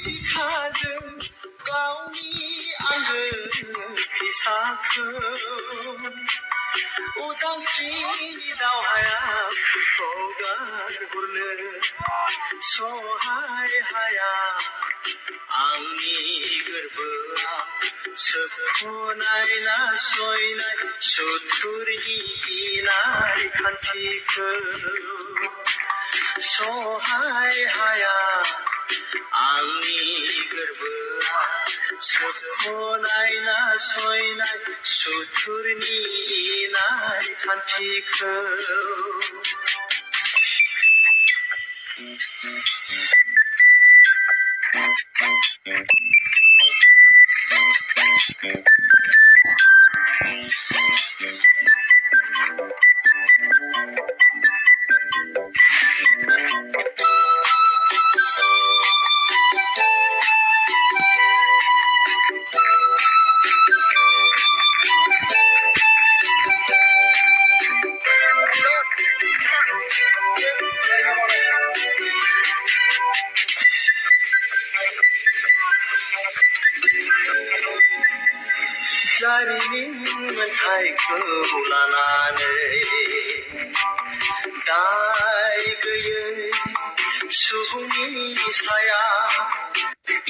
बिखाजों गावनि आंगो फिसाखौ उदांस्रिनि दावहायाव हगारहरनो सहाय हाया आंनि गोरबोआव सोबख'नाय नासयनाय सुथुरनि इनाय खान्थिखौ सहाय हाया आंनि गोरबोआ सोबख'नाय नासयनाय सुथुरनि इनाय खान्थिखौ जारिमिन मोनथायखौ लानानै दाय गैयै सुबुंनि साया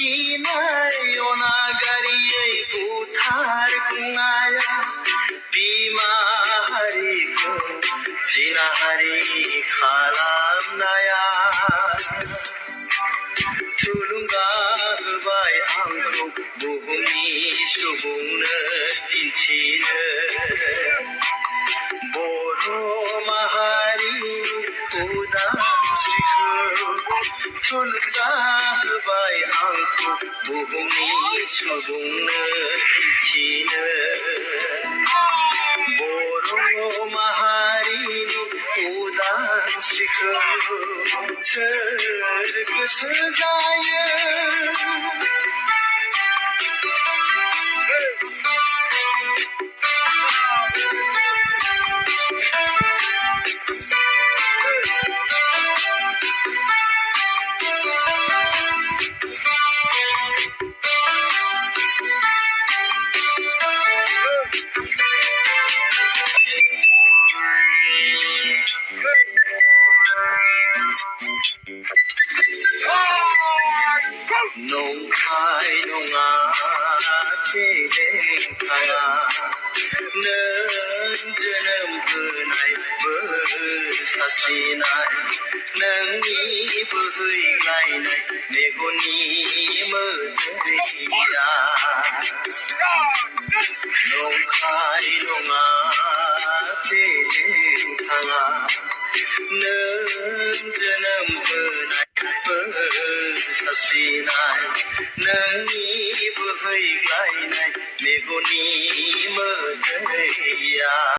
इनाय अनागारियै बुथारग्लुंनाया बिमा हारिखौ जिनाहारि खालामनाया थुलुंगा होबाय आंखौ बुहुमनि सुबुंनो दिन्थिनो बर' माहारिनि उदांस्रिखौ थुलुंगा होबाय आंखौ बुहुमनि सुबुंनो दिन्थिनो बर' माहारिनि उदांस्रिखौ सोर गोसो जायो नंखाय नङा फेलेंखाया नों जोनोम होनाय बोर सारस्रिनाय नोंनि बोहैलायनाय मेगननि मोदैया नंखाय नङा फेलेंखाया नों जोनोम होनाय सारस्रिनाय नोंनि बोहैग्लायनाय मेगननि मोदैया